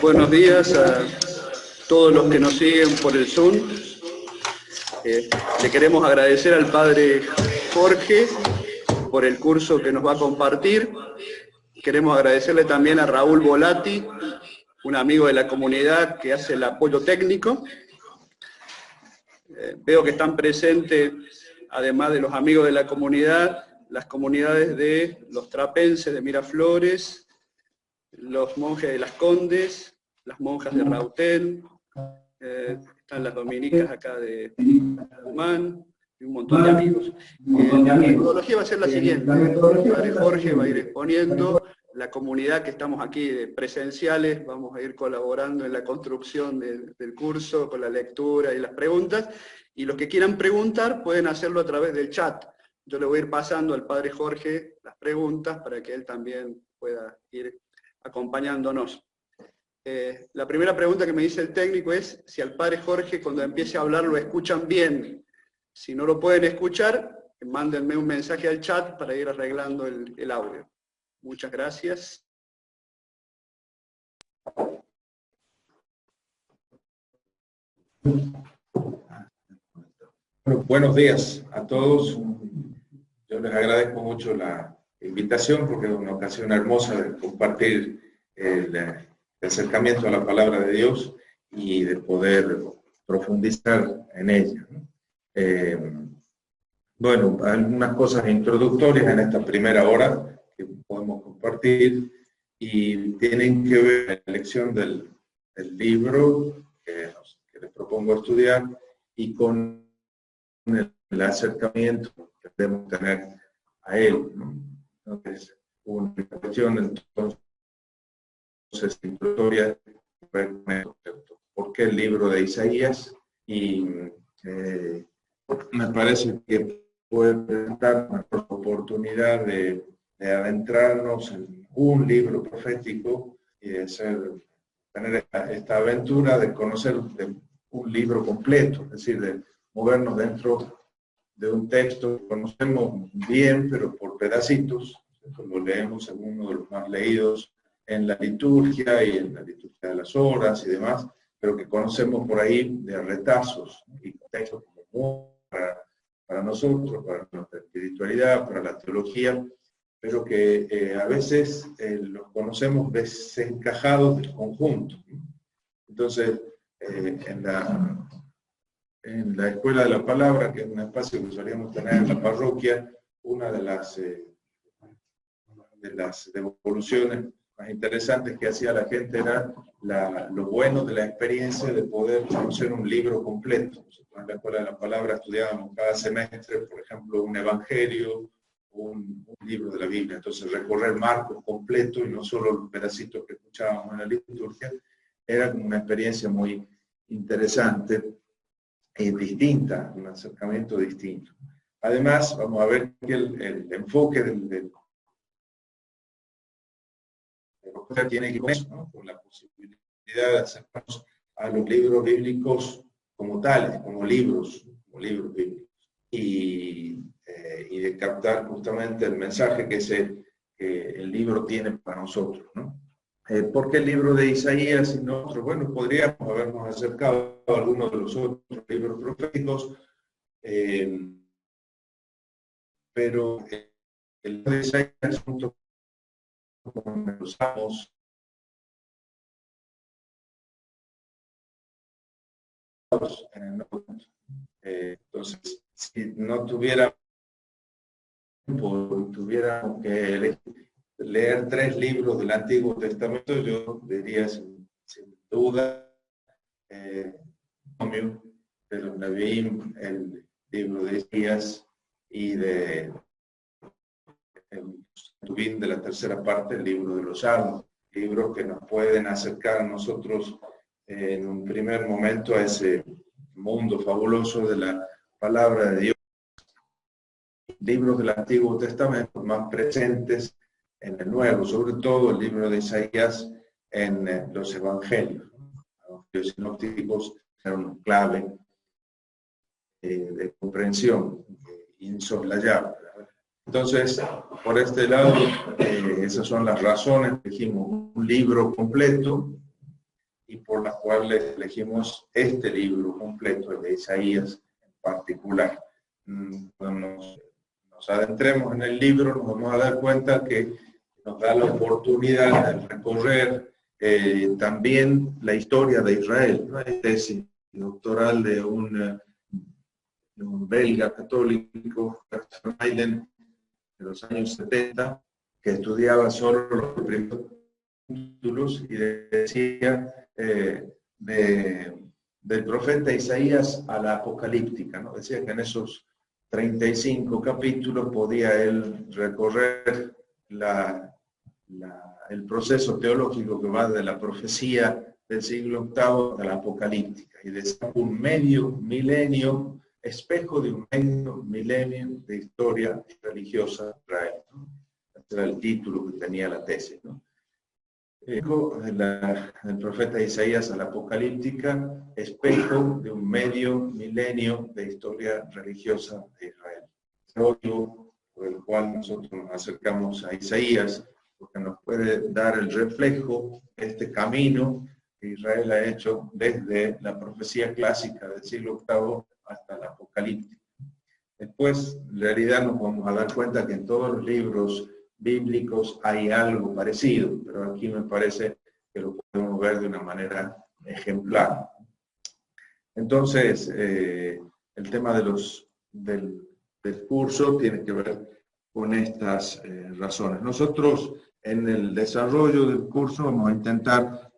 Buenos días a todos los que nos siguen por el Zoom. Le queremos agradecer al padre Jorge por el curso que nos va a compartir. Queremos agradecerle también a Raúl Volati, un amigo de la comunidad que hace el apoyo técnico. Veo que están presentes, además de los amigos de la comunidad, las comunidades de los trapenses de Miraflores, los monjes de Las Condes, las monjas de Rautén, están las dominicas acá de Tucumán, y un montón de amigos. La metodología va a ser la siguiente: el padre Jorge va a ir exponiendo, la comunidad que estamos aquí presenciales, vamos a ir colaborando en la construcción del curso, con la lectura y las preguntas, y los que quieran preguntar pueden hacerlo a través del chat. Yo le voy a ir pasando al padre Jorge las preguntas para que él también pueda ir acompañándonos. La primera pregunta que me dice el técnico es si al padre Jorge cuando empiece a hablar lo escuchan bien. Si no lo pueden escuchar, mándenme un mensaje al chat para ir arreglando el audio. Muchas gracias. Bueno, buenos días a todos. Yo les agradezco mucho la invitación porque es una ocasión hermosa de compartir el acercamiento a la palabra de Dios y de poder profundizar en ella. Bueno, algunas cosas introductorias en esta primera hora que podemos compartir y tienen que ver con la elección del libro que les propongo estudiar y con el acercamiento que debemos tener a él, ¿no? Entonces, una cuestión entonces introductoria, ¿por qué el libro de Isaías? Y me parece que puede presentar una oportunidad de adentrarnos en un libro profético y de tener esta aventura de conocer un libro completo, es decir, de movernos dentro de un texto que conocemos bien, pero por pedacitos. Lo leemos en uno de los más leídos en la liturgia y en la liturgia de las horas y demás, pero que conocemos por ahí de retazos y textos como para nosotros, para nuestra espiritualidad, para la teología, pero que a veces los conocemos desencajados del conjunto. Entonces, en la Escuela de la Palabra, que es un espacio que solíamos tener en la parroquia, una de las devoluciones más interesantes que hacía la gente era lo bueno de la experiencia de poder conocer un libro completo. En la Escuela de la Palabra estudiábamos cada semestre, por ejemplo, un evangelio, un libro de la Biblia. Entonces, recorrer Marcos completo y no solo los pedacitos que escuchábamos en la liturgia, era como una experiencia muy interesante y distinta, un acercamiento distinto. Además, vamos a ver que el enfoque del tiene que ver con eso, ¿no? Con la posibilidad de acercarnos a los libros bíblicos como tales, como libros bíblicos, y de captar justamente el mensaje que el libro tiene para nosotros, ¿no? ¿Por qué el libro de Isaías y no otro? Bueno, podríamos habernos acercado a algunos de los otros libros proféticos, pero el libro de Isaías, junto con los Salmos, en el Nuevo Testamento. Entonces, si no tuviéramos que leer 3 libros del Antiguo Testamento, yo diría sin duda de los Nevi'im, el libro de Isaías y de de la tercera parte, el libro de los Salmos, libros que nos pueden acercar a nosotros en un primer momento a ese mundo fabuloso de la palabra de Dios. Libros del Antiguo Testamento más presentes en el Nuevo, sobre todo el libro de Isaías en los Evangelios. Los sinópticos eran clave de comprensión insoslayable. Entonces, por este lado, esas son las razones. Dijimos un libro completo y por las cuales elegimos este libro completo, el de Isaías en particular. Cuando nos adentremos en el libro, nos vamos a dar cuenta que nos da la oportunidad de recorrer también la historia de Israel, ¿no? Hay tesis doctoral de un belga católico, de los años 70, que estudiaba solo los primeros títulos y decía del profeta Isaías a la apocalíptica, ¿no? Decía que en esos 35 capítulos podía él recorrer el proceso teológico que va de la profecía del siglo VIII a la apocalíptica, y decía un medio milenio, espejo de un medio milenio de historia religiosa de Israel, ¿no? Ese era el título que tenía la tesis, ¿no? El profeta Isaías a la apocalíptica, espejo de un medio milenio de historia religiosa de Israel. Es el motivo por el cual nosotros nos acercamos a Isaías, porque nos puede dar el reflejo de este camino que Israel ha hecho desde la profecía clásica del siglo VIII hasta la apocalíptica. Después, en realidad, nos vamos a dar cuenta que en todos los libros bíblicos hay algo parecido, pero aquí me parece que lo podemos ver de una manera ejemplar. Entonces, el tema del curso tiene que ver con estas razones. Nosotros, en el desarrollo del curso, vamos a intentar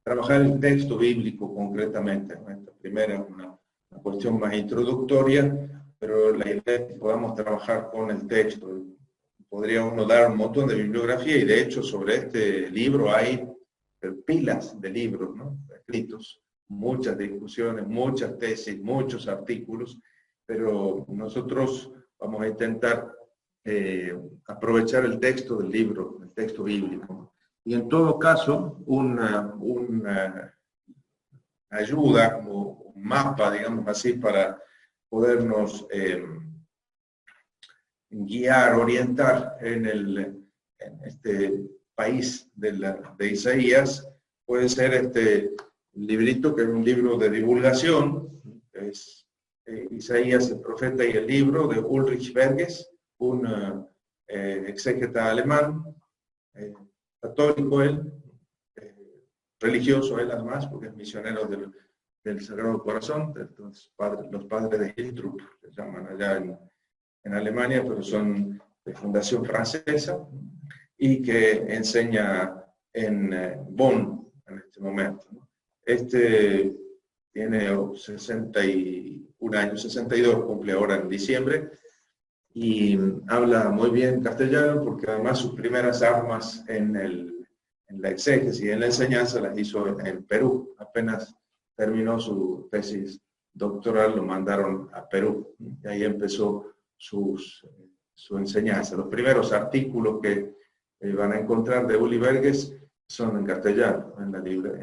trabajar el texto bíblico concretamente. Esta primera es una cuestión más introductoria, pero la idea es que podamos trabajar con el texto. Podría uno dar un montón de bibliografía, y de hecho sobre este libro hay pilas de libros, ¿no?, escritos, muchas discusiones, muchas tesis, muchos artículos, pero nosotros vamos a intentar aprovechar el texto del libro, el texto bíblico. Y en todo caso, una ayuda, como un mapa, digamos así, para podernos guiar, orientar en este país de Isaías, puede ser este librito, que es un libro de divulgación, es Isaías, el profeta y el libro, de Ulrich Berges, un exégeta alemán, católico él, religioso él además, porque es misionero del Sagrado Corazón, de los padres de Hiltrup, que se llaman allá en Alemania, pero son de fundación francesa, y que enseña en Bonn en este momento, ¿no? Este tiene 61 años, 62, cumple ahora en diciembre, y habla muy bien castellano, porque además sus primeras armas en la exégesis y en la enseñanza las hizo en Perú. Apenas terminó su tesis doctoral, lo mandaron a Perú, y ahí empezó su enseñanza. Los primeros artículos que van a encontrar de Uli Berges son en castellano, en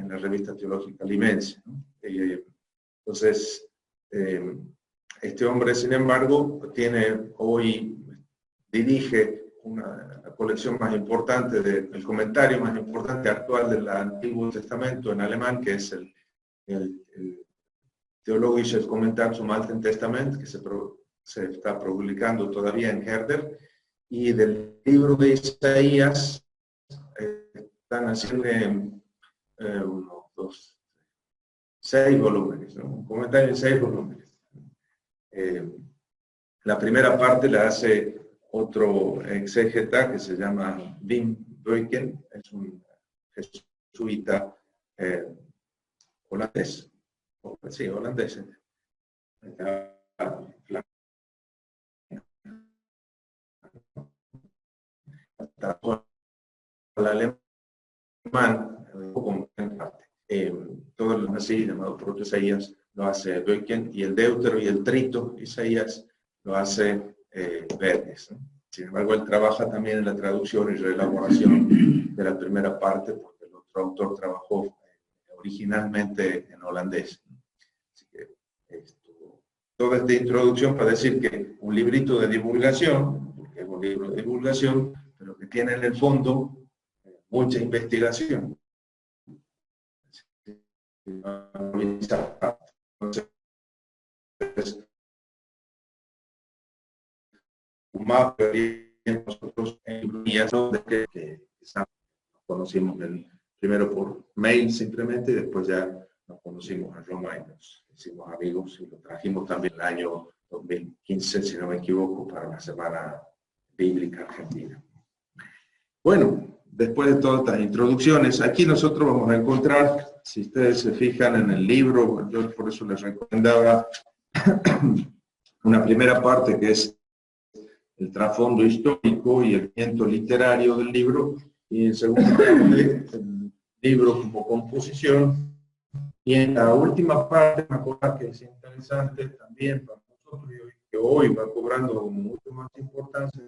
la revista teológica Limense, ¿no? Entonces, este hombre, sin embargo, dirige la colección más importante, el comentario más importante actual del Antiguo Testamento en alemán, que es el Theologisches Kommentar zum Alten Testament, que se está publicando todavía en Herder, y del libro de Isaías están haciendo unos 6 volúmenes, ¿no? Un comentario en 6 volúmenes. La primera parte la hace otro exégeta que se llama Wim Boyken, es un jesuita holandés, sí, holandés. El alemán, todos los así llamados proto Isaías lo hace Boyken, y el Deutero y el Trito Isaías lo hace Berges, ¿no? Sin embargo, él trabaja también en la traducción y reelaboración de la primera parte, porque el otro autor trabajó originalmente en holandés. Así que toda esta introducción para decir que un librito de divulgación, porque es un libro de divulgación, pero que tiene en el fondo mucha investigación. Entonces, más nosotros que conocimos primero por mail simplemente, y después ya nos conocimos en Roma y nos hicimos amigos, y lo trajimos también el año 2015, si no me equivoco, para la Semana Bíblica Argentina. Bueno, después de todas estas introducciones, aquí nosotros vamos a encontrar, si ustedes se fijan en el libro, yo por eso les recomendaba una primera parte que es el trasfondo histórico y el viento literario del libro, y en segunda parte el libro como composición, y en la última parte, una cosa que es interesante también para nosotros, que hoy va cobrando mucho más importancia,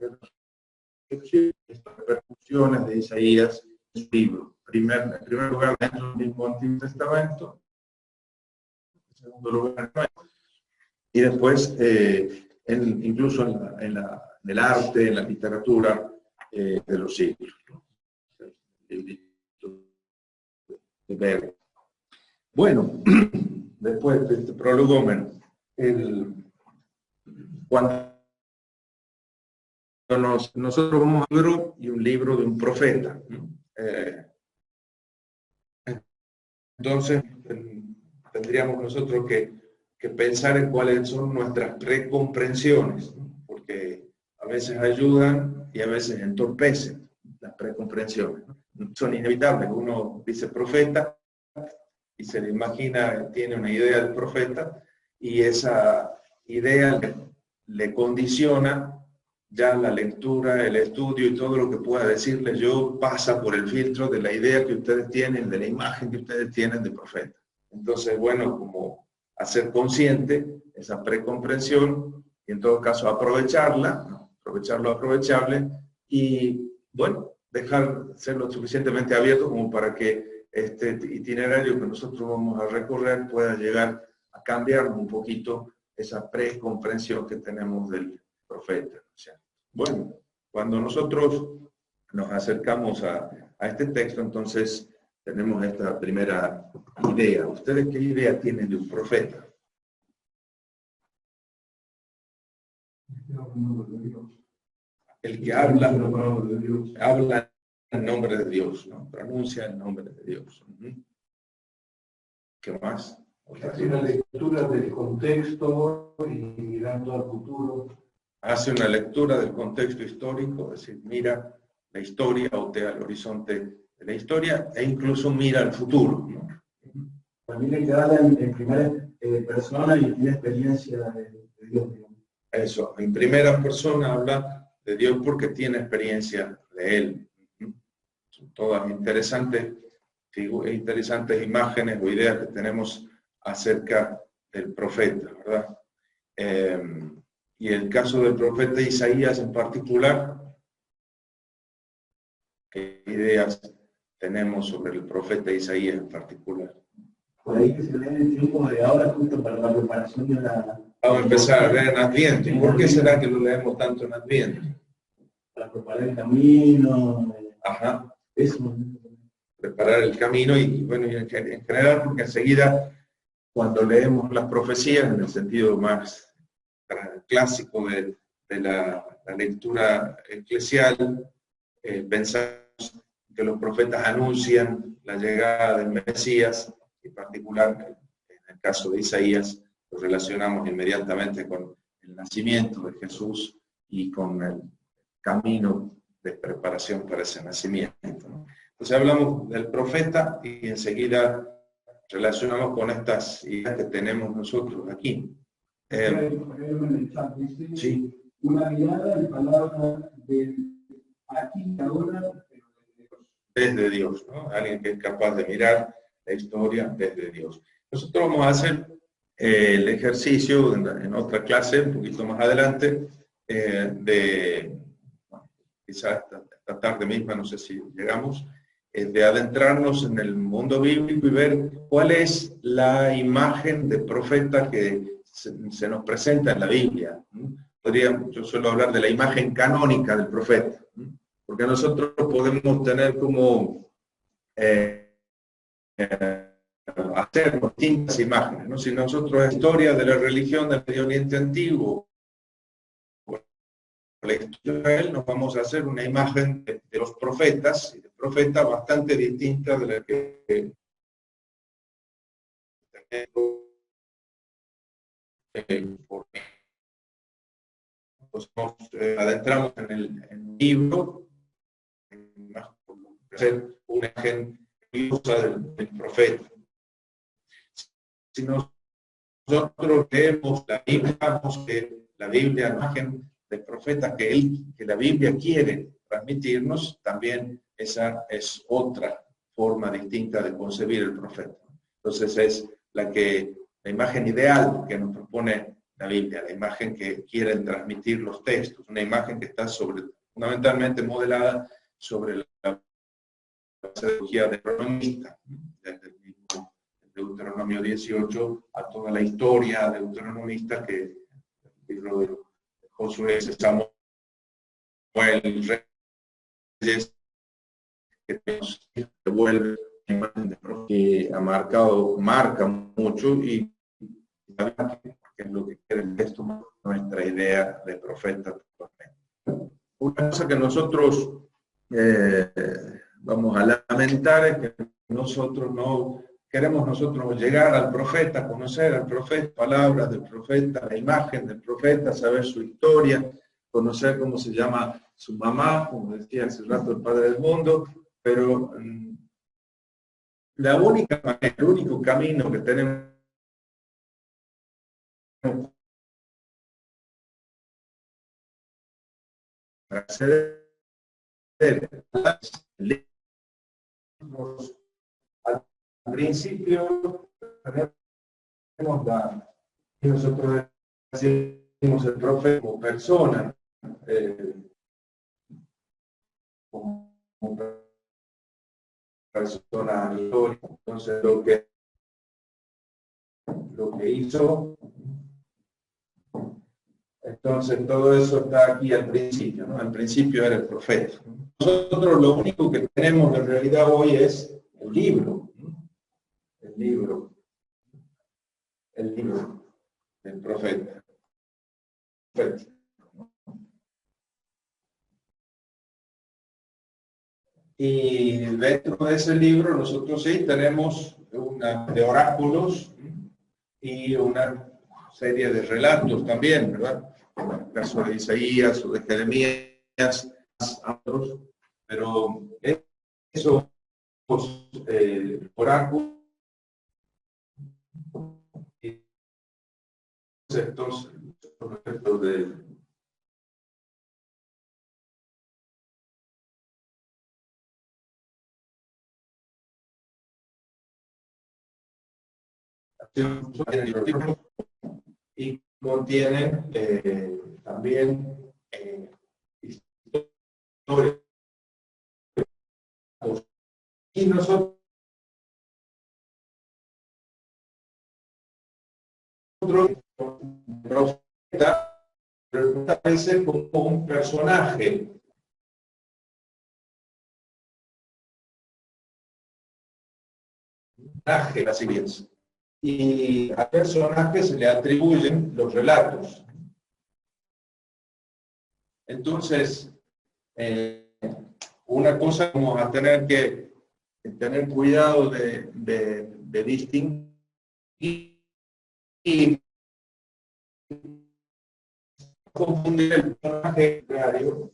estas repercusiones de Isaías en su libro. En primer lugar, dentro del mismo Antiguo Testamento, en segundo lugar, y después, incluso en el arte, en la literatura de los siglos. Bueno, después de este prólogo, cuando nosotros vamos a un libro y un libro de un profeta, entonces tendríamos nosotros que pensar en cuáles son nuestras precomprensiones, porque a veces ayudan y a veces entorpecen las precomprensiones. Son inevitables. Uno dice profeta y se le imagina, tiene una idea del profeta, y esa idea le condiciona ya la lectura, el estudio y todo lo que pueda decirles yo pasa por el filtro de la idea que ustedes tienen, de la imagen que ustedes tienen de profeta. Entonces, bueno, como hacer consciente esa precomprensión y en todo caso aprovecharla, aprovechar lo aprovechable, y bueno, dejar ser lo suficientemente abierto como para que este itinerario que nosotros vamos a recorrer pueda llegar a cambiar un poquito esa precomprensión que tenemos del profeta. O sea, bueno, cuando nosotros nos acercamos a este texto, entonces tenemos esta primera idea. ¿Ustedes qué idea tienen de un profeta? El que habla en nombre de Dios, ¿no? Pronuncia el nombre de Dios. ¿Qué más? Hace una lectura del contexto y mirando al futuro. Hace una lectura del contexto histórico, es decir, mira la historia, otea el horizonte de la historia e incluso mira al futuro, ¿no? También hay que darle en primera persona y tiene experiencia de Dios, digamos. Eso, en primera persona habla de Dios porque tiene experiencia de Él. Son todas interesantes imágenes o ideas que tenemos acerca del profeta, ¿verdad? Y el caso del profeta Isaías en particular, ¿qué ideas tenemos sobre el profeta Isaías en particular? Por ahí que se lee el tiempo de ahora justo para la preparación de la... Vamos a empezar a leer en Adviento. ¿Por qué será que lo leemos tanto en Adviento? Para preparar el camino. Ajá. Eso. Preparar el camino y bueno, y en general, porque enseguida cuando leemos las profecías en el sentido más clásico de la lectura eclesial, pensamos que los profetas anuncian la llegada del Mesías, en particular en el caso de Isaías lo relacionamos inmediatamente con el nacimiento de Jesús y con el camino de preparación para ese nacimiento, ¿no? Entonces hablamos del profeta y enseguida relacionamos con estas ideas que tenemos nosotros aquí. Sí. Una mirada y palabra de aquí y ahora, pero desde Dios, ¿no? Alguien que es capaz de mirar la historia desde Dios. Nosotros vamos a hacer el ejercicio en otra clase, un poquito más adelante, quizás esta tarde misma, no sé si llegamos, de adentrarnos en el mundo bíblico y ver cuál es la imagen de profeta que se nos presenta en la Biblia. Yo suelo hablar de la imagen canónica del profeta, porque nosotros podemos tener como hacer hacer distintas imágenes, ¿no? Si nosotros la historia de la religión del Medio Oriente Antiguo, la historia de Israel, nos vamos a hacer una imagen de los profetas, y de profetas bastante distinta de la que porque nos adentramos en el libro, ser una imagen del profeta. Si nosotros leemos la Biblia, vemos que la Biblia es la imagen del profeta que la Biblia quiere transmitirnos, también esa es otra forma distinta de concebir el profeta. Entonces es la imagen ideal que nos propone la Biblia, la imagen que quieren transmitir los textos, una imagen que está fundamentalmente modelada sobre la metodología deuteronomista, desde el mismo Deuteronomio 18 a toda la historia deuteronomista que el libro de Josué, Samuel, Reyes, que nos devuelve la imagen de profeta, que marca mucho y que es lo que quiere el texto, nuestra idea de profeta. Una cosa que nosotros vamos a lamentar es que nosotros no queremos llegar al profeta, conocer al profeta, palabras del profeta, la imagen del profeta, saber su historia, conocer cómo se llama su mamá, como decía hace rato el Padre del Mundo, pero la única manera, el único camino que tenemos para acceder al principio tenemos nosotros decimos el profeta como persona, como persona histórica. Entonces lo que hizo, entonces todo eso está aquí al principio, ¿no? Al principio era el profeta. Nosotros lo único que tenemos en realidad hoy es el libro, ¿no? El libro del profeta. Y dentro de ese libro nosotros sí tenemos una de oráculos y una serie de relatos también, ¿verdad? En el caso de Isaías o de Jeremías, otros, pero esos oráculos y estos de y contienen también historias. Y nosotros profeta aparece como un personaje de las iglesias. Y al personaje se le atribuyen los relatos. Entonces, una cosa vamos a tener que tener cuidado de distinguir y confundir el personaje literario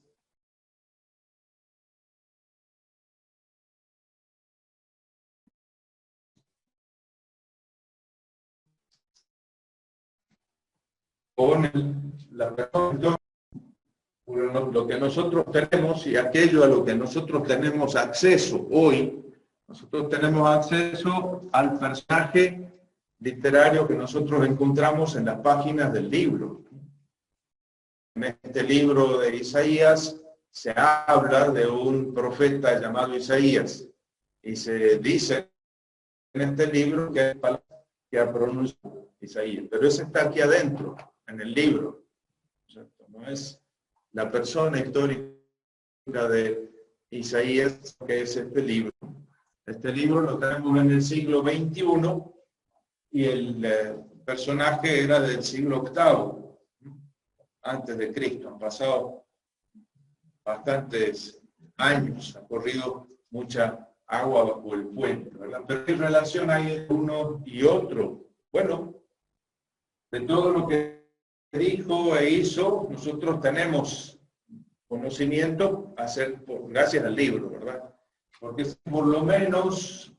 con la persona. Lo que nosotros tenemos y aquello a lo que nosotros tenemos acceso hoy, nosotros tenemos acceso al personaje literario que nosotros encontramos en las páginas del libro. En este libro de Isaías se habla de un profeta llamado Isaías y se dice en este libro que es palabra que ha pronunciado Isaías, pero ese está aquí adentro, en el libro. ¿Cierto? No es la persona histórica de Isaías, que es este libro. Este libro lo tenemos en el siglo XXI y el personaje era del siglo VIII, antes de Cristo. Han pasado bastantes años, ha corrido mucha agua bajo el puente, ¿verdad? Pero ¿qué relación hay entre uno y otro? Bueno, de todo lo que dijo e hizo, nosotros tenemos conocimiento gracias al libro, ¿verdad? Porque por lo menos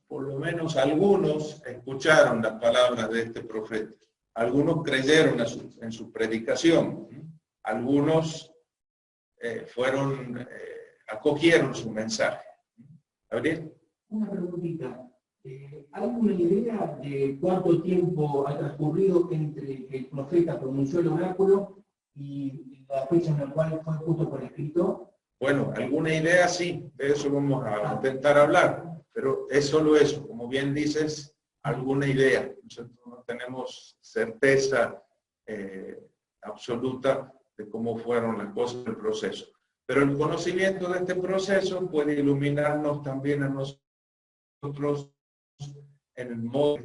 algunos escucharon las palabras de este profeta. Algunos creyeron en su predicación. Algunos acogieron su mensaje. ¿Gabriel? Una preguntita. ¿Alguna idea de cuánto tiempo ha transcurrido entre que el profeta pronunció el oráculo y la fecha en la cual fue puesto por escrito? Bueno, alguna idea sí, de eso vamos a intentar hablar, pero es solo eso, como bien dices, alguna idea. Nosotros no tenemos certeza absoluta de cómo fueron las cosas del proceso. Pero el conocimiento de este proceso puede iluminarnos también a nosotros en el modo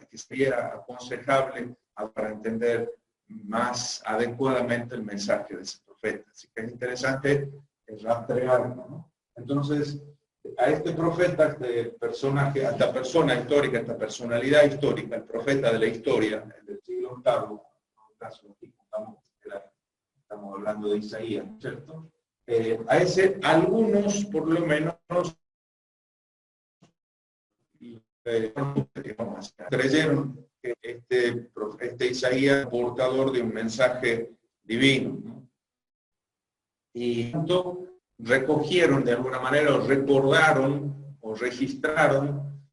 que sería aconsejable para entender más adecuadamente el mensaje de ese profeta. Así que es interesante rastrearlo, ¿no? Entonces, a este profeta, este personaje, a esta persona histórica, esta personalidad histórica, el profeta de la historia, del siglo VIII, en el caso aquí estamos hablando de Isaías, ¿cierto? A ese, algunos por lo menos, creyeron que este Isaías es portador de un mensaje divino, ¿no? Y recogieron de alguna manera, o recordaron, o registraron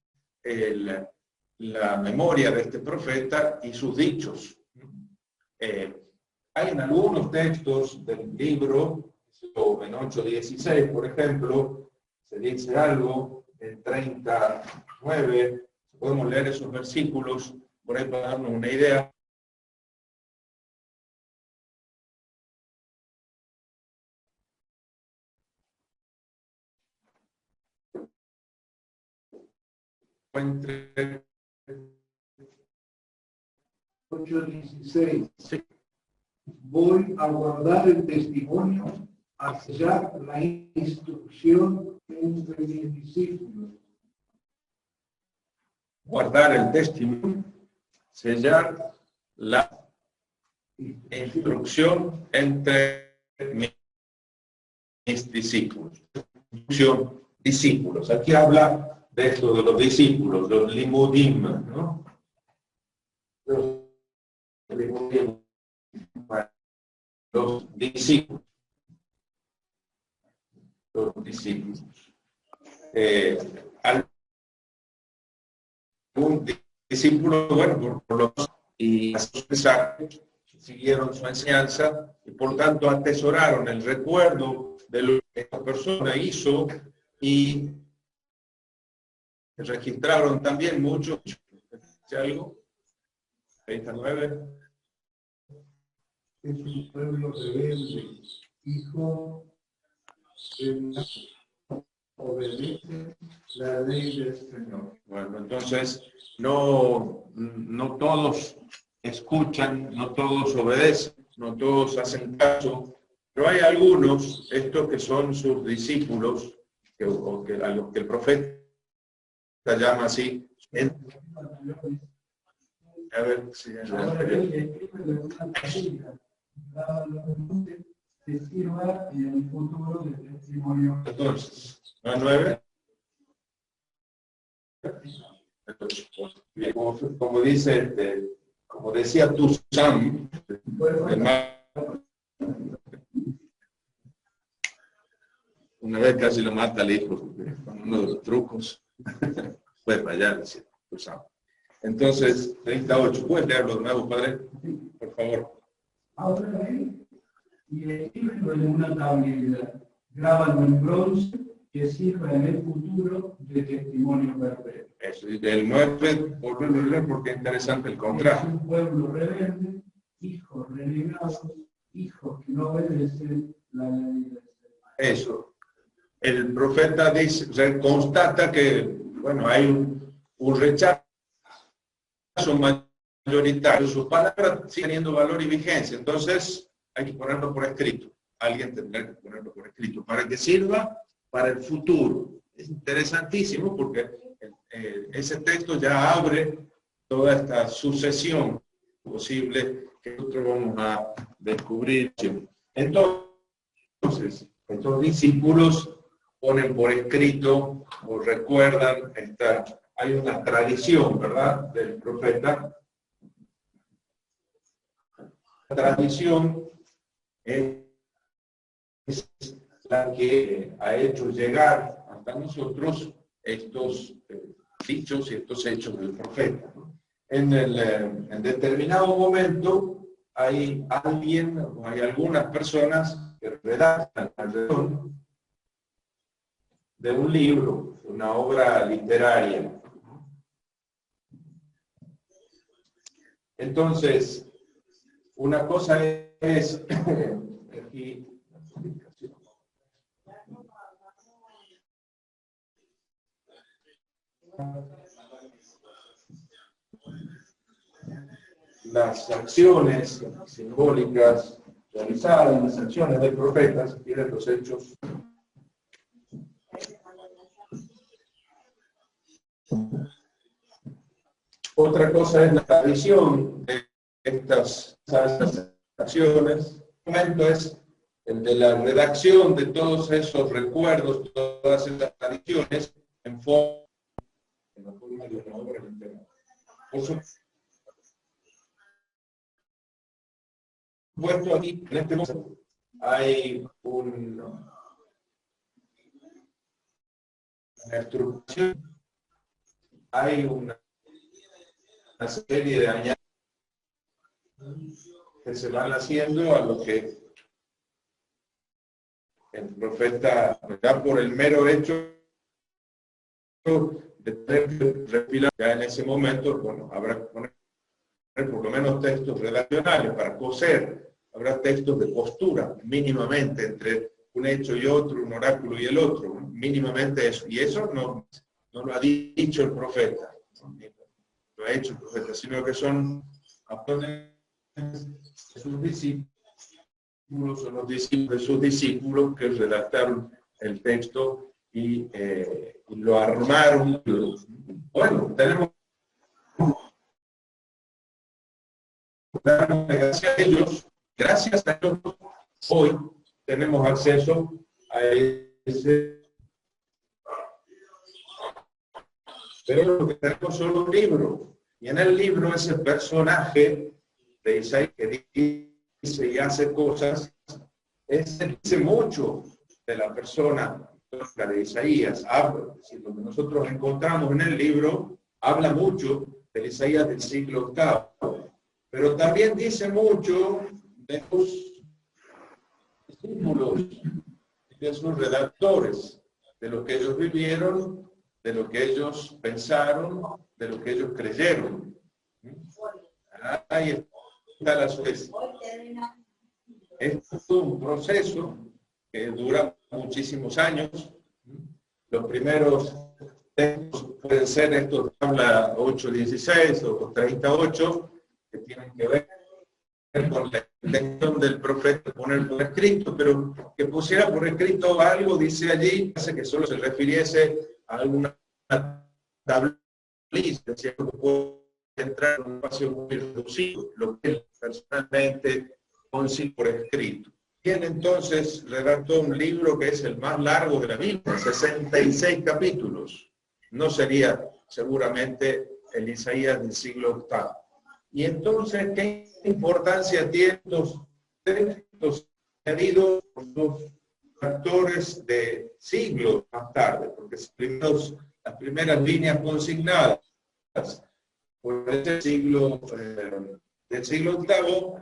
la memoria de este profeta y sus dichos. Hay en algunos textos del libro, en 8:16, por ejemplo, se dice algo, en 39, podemos leer esos versículos, por ahí para darnos una idea. Entre 8:16. sí. Voy a guardar el testimonio, a sellar la instrucción entre mis discípulos. Guardar el testimonio, sellar la instrucción entre mis discípulos. Discípulos. Aquí habla de esto de los discípulos, los limudim, ¿no? Los discípulos. Los discípulos. Un discípulo, bueno, por lo menos, y siguieron su enseñanza y por tanto atesoraron el recuerdo de lo que esta persona hizo y registraron también mucho. ¿Dice algo? 39. Es un pueblo rebelde, hijo de obedece la ley del Señor. Bueno, entonces no todos escuchan, no todos obedecen, no todos hacen caso, pero hay algunos, estos que son sus discípulos, a los que el profeta llama así. A ver si que sirva en el futuro de testimonio. entonces, ¿9? Como dice, como decía tu Sam, una vez casi lo mata al hijo, con uno de los trucos, puede fallar, decía tu Sam. Entonces, 38, ¿puedes leerlo de nuevo, padre? Por favor. Ahora y escríbelo en una tablilla, grábalo en bronce, que sirva en el futuro de testimonio perpetuo. Eso, y del 9, volverlo a leer porque es interesante el contraste. Es un pueblo rebelde, hijos renegados, hijos que no obedecen la ley del Señor. Eso. El profeta dice, constata que, bueno, hay un rechazo son mayoritarios, sus palabras siguen teniendo valor y vigencia, entonces hay que ponerlo por escrito. Alguien tendrá que ponerlo por escrito para que sirva para el futuro. Es interesantísimo porque ese texto ya abre toda esta sucesión posible que nosotros vamos a descubrir. Entonces, estos discípulos ponen por escrito o recuerdan, hay una tradición, ¿verdad?, del profeta. La tradición es la que ha hecho llegar hasta nosotros estos dichos y estos hechos del profeta, ¿no? En determinado momento hay alguien o hay algunas personas que redactan alrededor de un libro, una obra literaria. Entonces, una cosa es aquí, las acciones simbólicas realizadas, las acciones del profeta, si quieren los hechos. Otra cosa es la tradición de estas acciones. El momento es el de la redacción de todos esos recuerdos, todas esas tradiciones, en la forma de una obra literaria. Por supuesto, aquí, en este momento, hay una estructuración, hay una serie de añadidos que se van haciendo a lo que el profeta, ya por el mero hecho de tener respirar, ya en ese momento, bueno, habrá que poner por lo menos textos redaccionales para coser, habrá textos de postura, mínimamente, entre un hecho y otro, un oráculo y el otro, mínimamente eso. Y eso no lo ha dicho el profeta, no lo ha hecho el profeta, sino que son sus discípulos o los discípulos de sus discípulos que redactaron el texto y lo armaron. Bueno, tenemos gracias a ellos, hoy tenemos acceso a ese. Pero lo que tenemos son un libro, y en el libro ese personaje de Isaías que dice y hace cosas, dice mucho de la persona de Isaías. Habla, si lo que nosotros encontramos en el libro habla mucho de Isaías del siglo VIII, pero también dice mucho de sus discípulos, de sus redactores, de lo que ellos vivieron, de lo que ellos pensaron, de lo que ellos creyeron. Ahí está la suerte. Esto es un proceso que dura muchísimos años. Los primeros textos pueden ser estos de habla 8.16 o 38, que tienen que ver con la intención del profeta poner por escrito, pero que pusiera por escrito algo, dice allí, hace que solo se refiriese a alguna tablilla, que puede entrar en un espacio muy reducido, lo que él personalmente consigue por escrito. Tiene entonces, redactó un libro que es el más largo de la Biblia, 66 capítulos. No sería seguramente el Isaías del siglo VIII. Y entonces, ¿qué importancia tienen estos textos añadidos por los factores de siglos más tarde? Porque las primeras líneas consignadas por el siglo del siglo VIII,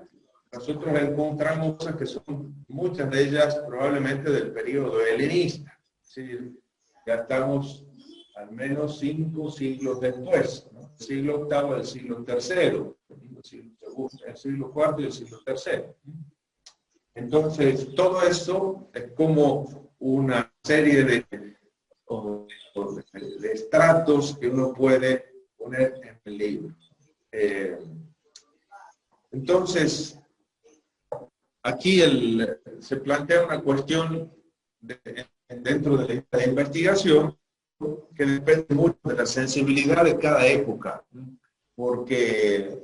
nosotros encontramos cosas que son muchas de ellas probablemente del periodo helenista. ¿Sí? Ya estamos al menos 5 siglos después, ¿no? El siglo VIII, el siglo III, el siglo IV y el siglo III. Entonces, todo eso es como una serie de estratos que uno puede poner en el libro. Entonces, aquí se plantea una cuestión dentro de la investigación que depende mucho de la sensibilidad de cada época, porque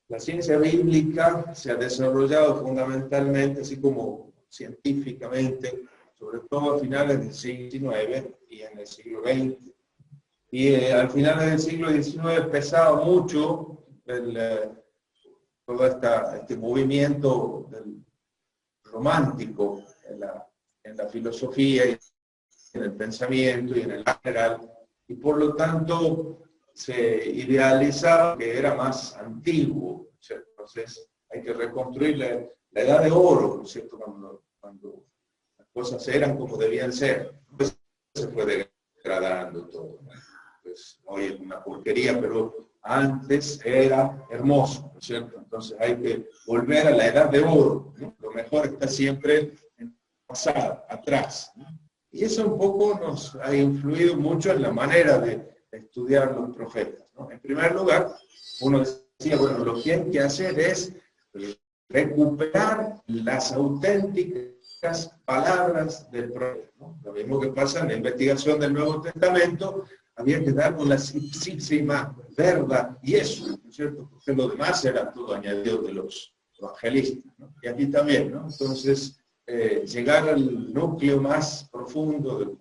la ciencia bíblica se ha desarrollado fundamentalmente, así como científicamente, sobre todo a finales del siglo XIX y en el siglo XX. Y al final del siglo XIX pesaba mucho todo este movimiento romántico en la filosofía y en el pensamiento y en el general, y por lo tanto se idealizaba que era más antiguo, ¿cierto? Entonces hay que reconstruir la edad de oro, ¿cierto? Cuando las cosas eran como debían ser. Pues se fue degradando todo, ¿no? Pues hoy es una porquería, pero antes era hermoso, ¿no es cierto? Entonces hay que volver a la edad de oro, ¿no? Lo mejor está siempre en el pasado, atrás, ¿no? Y eso un poco nos ha influido mucho en la manera de estudiar los profetas, ¿no? En primer lugar, uno decía, bueno, lo que hay que hacer es recuperar las auténticas palabras del profeta, ¿no? Lo mismo que pasa en la investigación del Nuevo Testamento, había que dar con la ipsísima verdad, y eso, ¿no es cierto? Porque lo demás era todo añadido de los evangelistas, ¿no? Y aquí también, ¿no? Entonces, llegar al núcleo más profundo,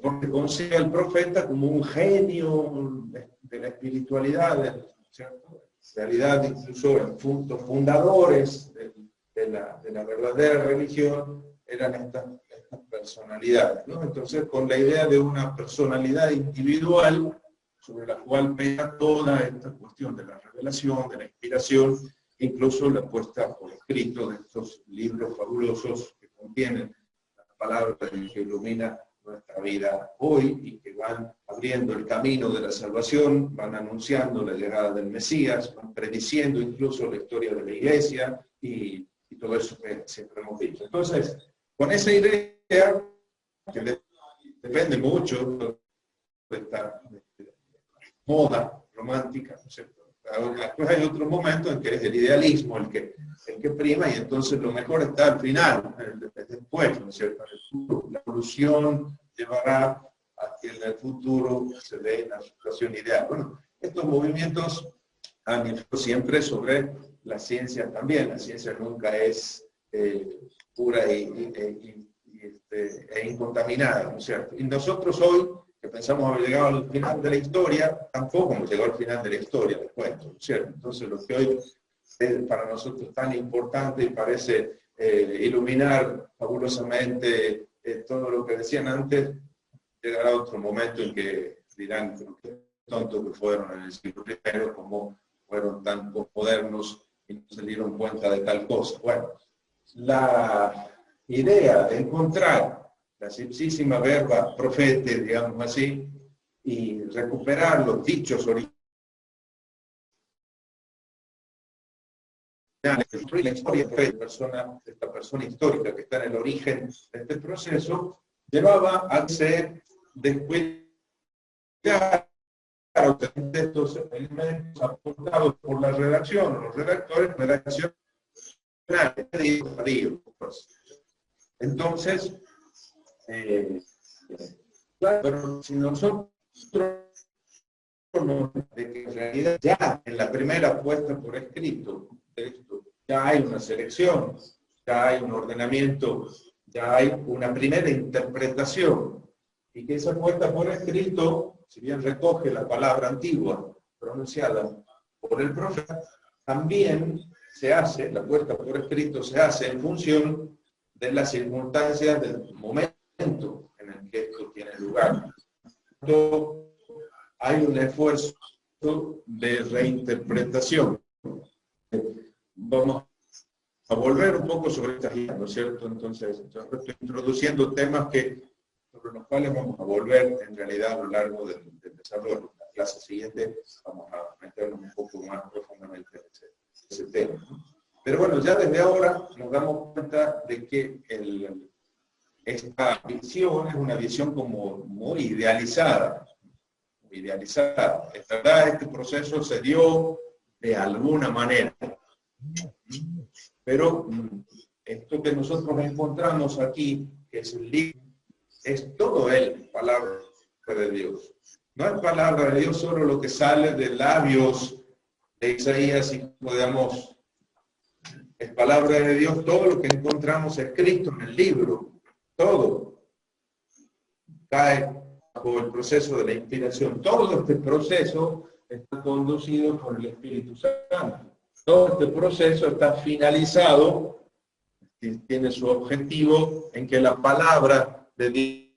porque considera al profeta como un genio de la espiritualidad, ¿cierto? En realidad, incluso en puntos fundadores de la verdadera religión eran estas personalidades, ¿no? Entonces, con la idea de una personalidad individual sobre la cual pesa toda esta cuestión de la revelación, de la inspiración, incluso la puesta por escrito de estos libros fabulosos que contienen las palabras que ilumina nuestra vida hoy y que van abriendo el camino de la salvación, van anunciando la llegada del Mesías, van prediciendo incluso la historia de la Iglesia y todo eso que siempre hemos dicho. Entonces, con esa idea, que depende mucho de esta moda romántica, ¿no es cierto? Después hay otro momento en que es el idealismo el que prima, y entonces lo mejor está al final, después, ¿no es cierto? La evolución llevará a que en el futuro se dé la situación ideal. Bueno, estos movimientos han influido siempre sobre la ciencia también. La ciencia nunca es pura e incontaminada, ¿no es cierto? Y nosotros hoy, que pensamos haber llegado al final de la historia, tampoco hemos llegado al final de la historia, les cuento, ¿no es cierto? Entonces lo que hoy es para nosotros tan importante y parece iluminar fabulosamente todo lo que decían antes, llegará otro momento en que dirán que tontos que fueron en el siglo I, como fueron tan modernos y no se dieron cuenta de tal cosa. Bueno, la idea de encontrar la ipsísima verba profete, digamos así, y recuperar los dichos originales, la historia de esta persona histórica que está en el origen de este proceso, llevaba a ser descuidar estos elementos aportados por la redacción, los redactores, entonces, claro, pero si nosotros de que en realidad ya en la primera puesta por escrito de esto, ya hay una selección, ya hay un ordenamiento, ya hay una primera interpretación, y que esa puesta por escrito, si bien recoge la palabra antigua pronunciada por el profeta, también se hace, la puesta por escrito se hace en función de las circunstancias del momento en el que esto tiene lugar. Entonces, hay un esfuerzo de reinterpretación. Vamos a volver un poco sobre estas ideas, ¿no es cierto? Entonces, estoy introduciendo temas sobre los cuales vamos a volver en realidad a lo largo del desarrollo. En la clase siguiente vamos a meternos un poco más profundamente en ese tema, ¿no? Pero bueno, ya desde ahora nos damos cuenta de que esta visión es una visión como muy idealizada, idealizada. En verdad, este proceso se dio de alguna manera. Pero esto que nosotros encontramos aquí, que es el libro, es todo él, palabra de Dios. No es palabra de Dios solo lo que sale de labios de Isaías, y podemos, es palabra de Dios todo lo que encontramos escrito en el libro, todo cae bajo el proceso de la inspiración. Todo este proceso está conducido por el Espíritu Santo. Todo este proceso está finalizado, tiene su objetivo en que la palabra de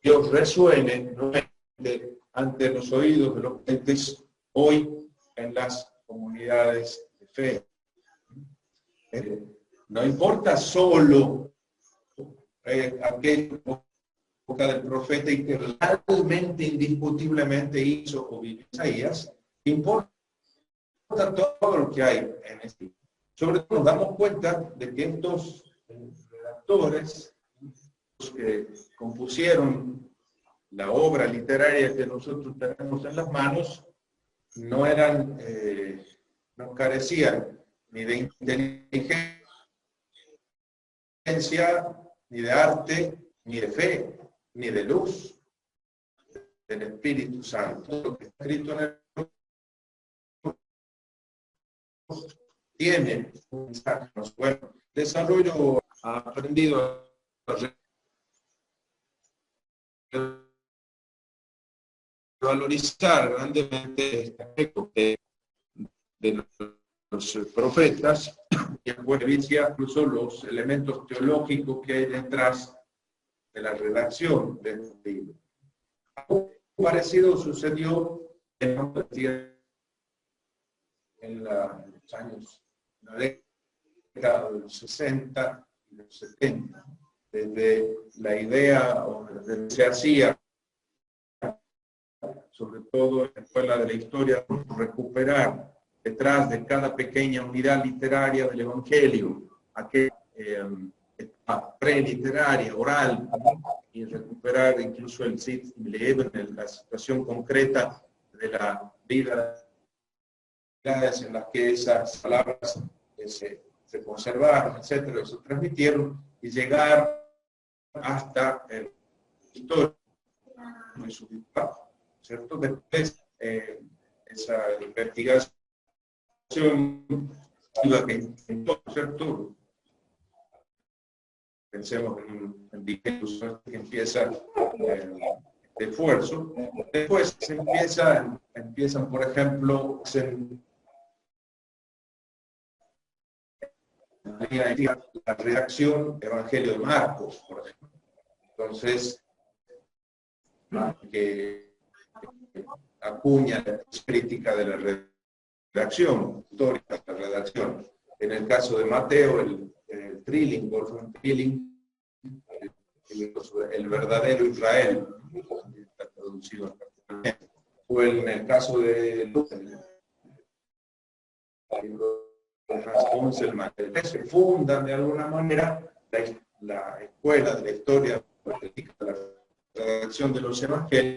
Dios resuene nuevamente ante los oídos de los creyentes hoy en las comunidades de fe. No importa solo aquel boca del profeta y que realmente, indiscutiblemente hizo o vivió Isaías, importa todo lo que hay en este libro. Sobre todo nos damos cuenta de que estos redactores, los que compusieron la obra literaria que nosotros tenemos en las manos, no eran, no carecían ni de inteligencia, ni de arte, ni de fe, ni de luz del Espíritu Santo. Lo que está escrito en el tiene un mensaje. Bueno, desarrollo ha aprendido a valorizar grandemente este aspecto de los profetas y en buena vista incluso los elementos teológicos que hay detrás de la redacción de este libro. Algo parecido sucedió en los años, la década de los 60 y los 70, desde la idea o desde lo que se hacía, sobre todo en la escuela de la historia, recuperar detrás de cada pequeña unidad literaria del Evangelio, aquella preliteraria, oral, y recuperar incluso el Sitz im Leben, la situación concreta de la vida en las que esas palabras se conservaron, etcétera, se transmitieron, y llegar hasta el historia de su dictado, ¿cierto? Después, esa investigación que ¿cierto? Pensemos en Digetus, que empieza este esfuerzo. Después se empiezan, por ejemplo, la redacción Evangelio de Marcos, por ejemplo. Entonces, que acuña la crítica de la redacción, histórica de la redacción. En el caso de Mateo, el Trilling, Wolfgang Trilling, el verdadero Israel, está traducido en, o en el caso de Hans Conselmann, se fundan de alguna manera la escuela de la historia de la redacción de los evangelios